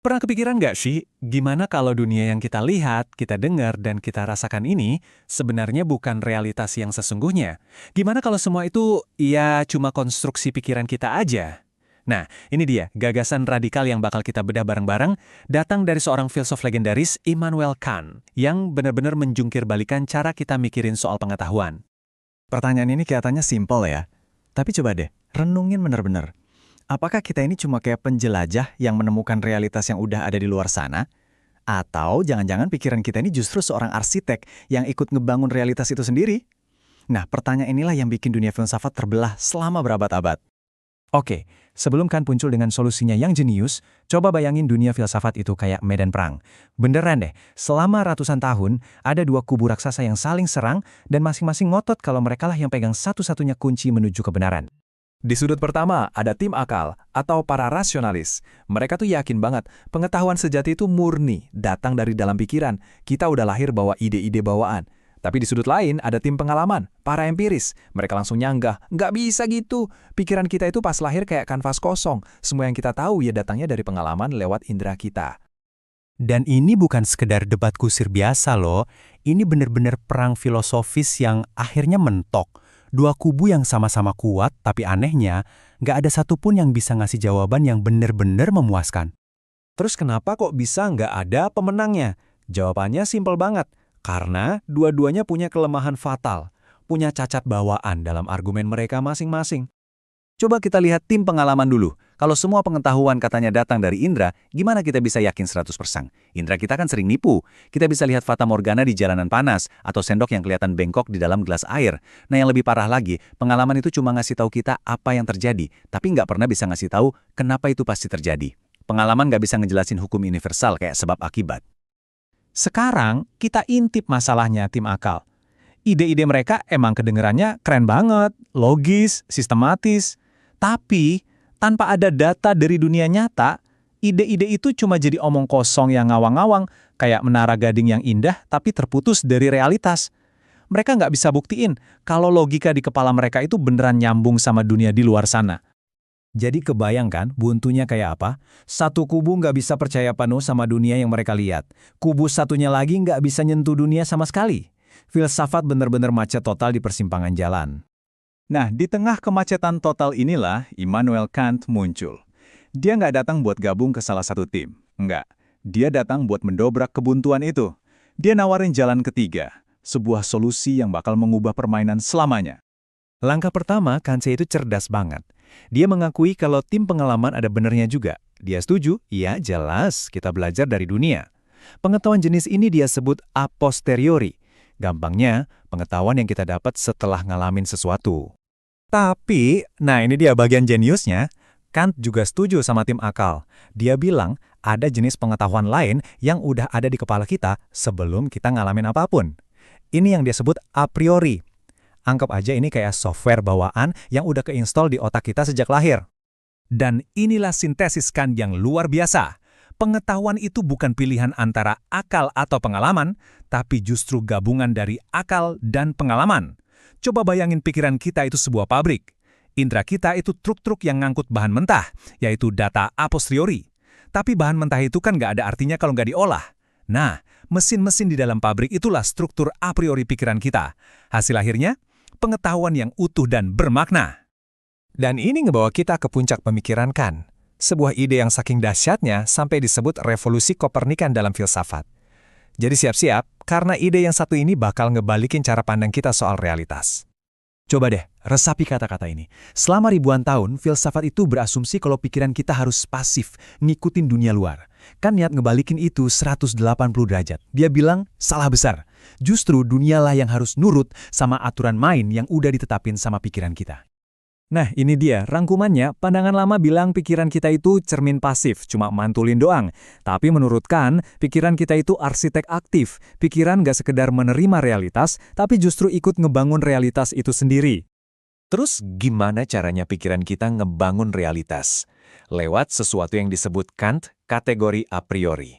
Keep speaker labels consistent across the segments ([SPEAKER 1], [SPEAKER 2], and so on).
[SPEAKER 1] Pernah kepikiran nggak sih, gimana kalau dunia yang kita lihat, kita dengar, dan kita rasakan ini sebenarnya bukan realitas yang sesungguhnya? Gimana kalau semua itu, ya cuma konstruksi pikiran kita aja? Nah, ini dia gagasan radikal yang bakal kita bedah bareng-bareng, datang dari seorang filsuf legendaris, Immanuel Kant, yang benar-benar menjungkir balikan cara kita mikirin soal pengetahuan.
[SPEAKER 2] Pertanyaan ini kelihatannya simpel ya. Tapi coba deh, renungin bener-bener. Apakah kita ini cuma kayak penjelajah yang menemukan realitas yang udah ada di luar sana? Atau jangan-jangan pikiran kita ini justru seorang arsitek yang ikut ngebangun realitas itu sendiri? Nah, pertanyaan inilah yang bikin dunia filsafat terbelah selama berabad-abad.
[SPEAKER 1] Oke, sebelum Kant muncul dengan solusinya yang jenius, coba bayangin dunia filsafat itu kayak medan perang. Beneran deh, selama ratusan tahun, ada dua kubu raksasa yang saling serang dan masing-masing ngotot kalau mereka lah yang pegang satu-satunya kunci menuju kebenaran.
[SPEAKER 3] Di sudut pertama, ada tim akal atau para rasionalis. Mereka tuh yakin banget, pengetahuan sejati itu murni, datang dari dalam pikiran. Kita udah lahir bawa ide-ide bawaan. Tapi di sudut lain, ada tim pengalaman, para empiris. Mereka langsung nyanggah, nggak bisa gitu. Pikiran kita itu pas lahir kayak kanvas kosong. Semua yang kita tahu ya datangnya dari pengalaman lewat indera kita.
[SPEAKER 1] Dan ini bukan sekedar debat kusir biasa loh, ini bener-bener perang filosofis yang akhirnya mentok. Dua kubu yang sama-sama kuat, tapi anehnya, nggak ada satupun yang bisa ngasih jawaban yang bener-bener memuaskan. Terus kenapa kok bisa nggak ada pemenangnya? Jawabannya simpel banget, karena dua-duanya punya kelemahan fatal, punya cacat bawaan dalam argumen mereka masing-masing. Coba kita lihat tim pengalaman dulu. Kalau semua pengetahuan katanya datang dari indera, gimana kita bisa yakin 100%? Indera kita kan sering nipu. Kita bisa lihat fata morgana di jalanan panas, atau sendok yang kelihatan bengkok di dalam gelas air. Nah yang lebih parah lagi, pengalaman itu cuma ngasih tahu kita apa yang terjadi, tapi nggak pernah bisa ngasih tahu kenapa itu pasti terjadi. Pengalaman nggak bisa ngejelasin hukum universal kayak sebab akibat. Sekarang, kita intip masalahnya tim akal. Ide-ide mereka emang kedengerannya keren banget, logis, sistematis. Tapi, tanpa ada data dari dunia nyata, ide-ide itu cuma jadi omong kosong yang ngawang-ngawang, kayak menara gading yang indah tapi terputus dari realitas. Mereka nggak bisa buktiin kalau logika di kepala mereka itu beneran nyambung sama dunia di luar sana. Jadi kebayangkan buntunya kayak apa? Satu kubu nggak bisa percaya penuh sama dunia yang mereka lihat. Kubu satunya lagi nggak bisa nyentuh dunia sama sekali. Filsafat bener-bener macet total di persimpangan jalan. Nah, di tengah kemacetan total inilah Immanuel Kant muncul. Dia nggak datang buat gabung ke salah satu tim. Enggak. Dia datang buat mendobrak kebuntuan itu. Dia nawarin jalan ketiga, sebuah solusi yang bakal mengubah permainan selamanya. Langkah pertama, Kant itu cerdas banget. Dia mengakui kalau tim pengalaman ada benernya juga. Dia setuju, iya jelas kita belajar dari dunia. Pengetahuan jenis ini dia sebut a posteriori. Gampangnya, pengetahuan yang kita dapat setelah ngalamin sesuatu. Tapi, nah ini dia bagian jeniusnya, Kant juga setuju sama tim akal. Dia bilang ada jenis pengetahuan lain yang udah ada di kepala kita sebelum kita ngalamin apapun. Ini yang dia sebut a priori. Anggap aja ini kayak software bawaan yang udah keinstall di otak kita sejak lahir. Dan inilah sintesis Kant yang luar biasa. Pengetahuan itu bukan pilihan antara akal atau pengalaman, tapi justru gabungan dari akal dan pengalaman. Coba bayangin pikiran kita itu sebuah pabrik. Indra kita itu truk-truk yang ngangkut bahan mentah, yaitu data a posteriori. Tapi bahan mentah itu kan nggak ada artinya kalau nggak diolah. Nah, mesin-mesin di dalam pabrik itulah struktur a priori pikiran kita. Hasil akhirnya, pengetahuan yang utuh dan bermakna. Dan ini ngebawa kita ke puncak pemikiran Kant. Sebuah ide yang saking dahsyatnya sampai disebut revolusi Kopernikan dalam filsafat. Jadi siap-siap, karena ide yang satu ini bakal ngebalikin cara pandang kita soal realitas. Coba deh, resapi kata-kata ini. Selama ribuan tahun, filsafat itu berasumsi kalau pikiran kita harus pasif, ngikutin dunia luar. Kan niat ngebalikin itu 180 derajat. Dia bilang, salah besar. Justru dunialah yang harus nurut sama aturan main yang udah ditetapin sama pikiran kita. Nah, ini dia, rangkumannya, pandangan lama bilang pikiran kita itu cermin pasif, cuma mantulin doang. Tapi menurut Kant, pikiran kita itu arsitek aktif. Pikiran gak sekedar menerima realitas, tapi justru ikut ngebangun realitas itu sendiri. Terus gimana caranya pikiran kita ngebangun realitas? Lewat sesuatu yang disebut Kant kategori a priori.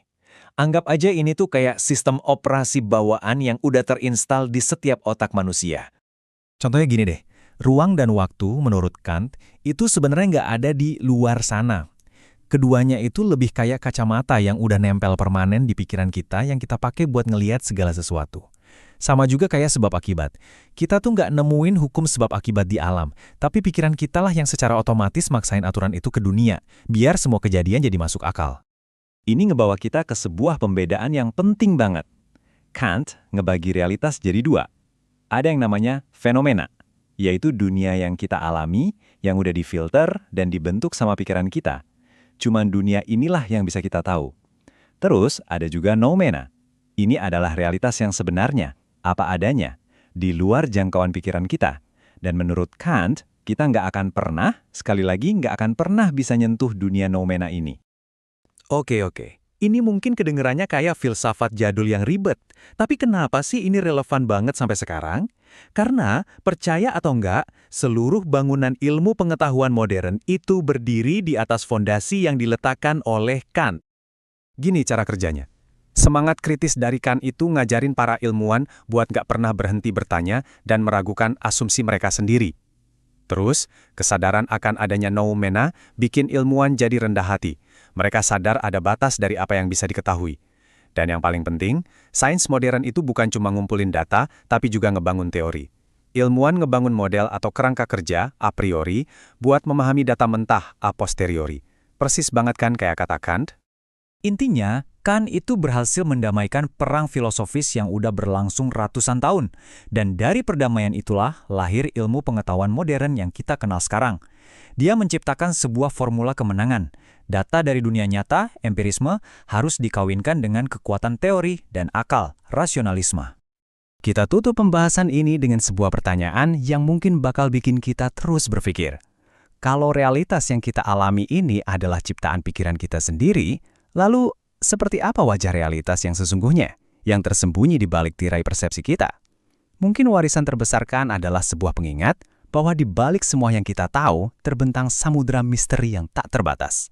[SPEAKER 1] Anggap aja ini tuh kayak sistem operasi bawaan yang udah terinstal di setiap otak manusia. Contohnya gini deh. Ruang dan waktu, menurut Kant, itu sebenarnya nggak ada di luar sana.
[SPEAKER 2] Keduanya itu lebih kayak kacamata yang udah nempel permanen di pikiran kita yang kita pakai buat ngelihat segala sesuatu. Sama juga kayak sebab akibat. Kita tuh nggak nemuin hukum sebab akibat di alam, tapi pikiran kita lah yang secara otomatis maksain aturan itu ke dunia, biar semua kejadian jadi masuk akal.
[SPEAKER 4] Ini ngebawa kita ke sebuah pembedaan yang penting banget. Kant ngebagi realitas jadi dua. Ada yang namanya fenomena, yaitu dunia yang kita alami, yang udah difilter dan dibentuk sama pikiran kita. Cuman dunia inilah yang bisa kita tahu. Terus ada juga noumena. Ini adalah realitas yang sebenarnya, apa adanya, di luar jangkauan pikiran kita. Dan menurut Kant, kita nggak akan pernah, sekali lagi nggak akan pernah bisa nyentuh dunia noumena ini.
[SPEAKER 1] Oke. Ini mungkin kedengerannya kayak filsafat jadul yang ribet. Tapi kenapa sih ini relevan banget sampai sekarang? Karena, percaya atau enggak, seluruh bangunan ilmu pengetahuan modern itu berdiri di atas fondasi yang diletakkan oleh Kant. Gini cara kerjanya. Semangat kritis dari Kant itu ngajarin para ilmuwan buat nggak pernah berhenti bertanya dan meragukan asumsi mereka sendiri. Terus, kesadaran akan adanya noumena bikin ilmuwan jadi rendah hati. Mereka sadar ada batas dari apa yang bisa diketahui. Dan yang paling penting, sains modern itu bukan cuma ngumpulin data, tapi juga ngebangun teori. Ilmuwan ngebangun model atau kerangka kerja, a priori, buat memahami data mentah, a posteriori. Persis banget kan kayak kata Kant?
[SPEAKER 2] Intinya, Kant itu berhasil mendamaikan perang filosofis yang udah berlangsung ratusan tahun. Dan dari perdamaian itulah lahir ilmu pengetahuan modern yang kita kenal sekarang. Dia menciptakan sebuah formula kemenangan. Data dari dunia nyata, empirisme, harus dikawinkan dengan kekuatan teori dan akal, rasionalisme. Kita tutup pembahasan ini dengan sebuah pertanyaan yang mungkin bakal bikin kita terus berpikir. Kalau realitas yang kita alami ini adalah ciptaan pikiran kita sendiri, lalu seperti apa wajah realitas yang sesungguhnya, yang tersembunyi di balik tirai persepsi kita? Mungkin warisan terbesar Kant adalah sebuah pengingat bahwa di balik semua yang kita tahu, terbentang samudera misteri yang tak terbatas.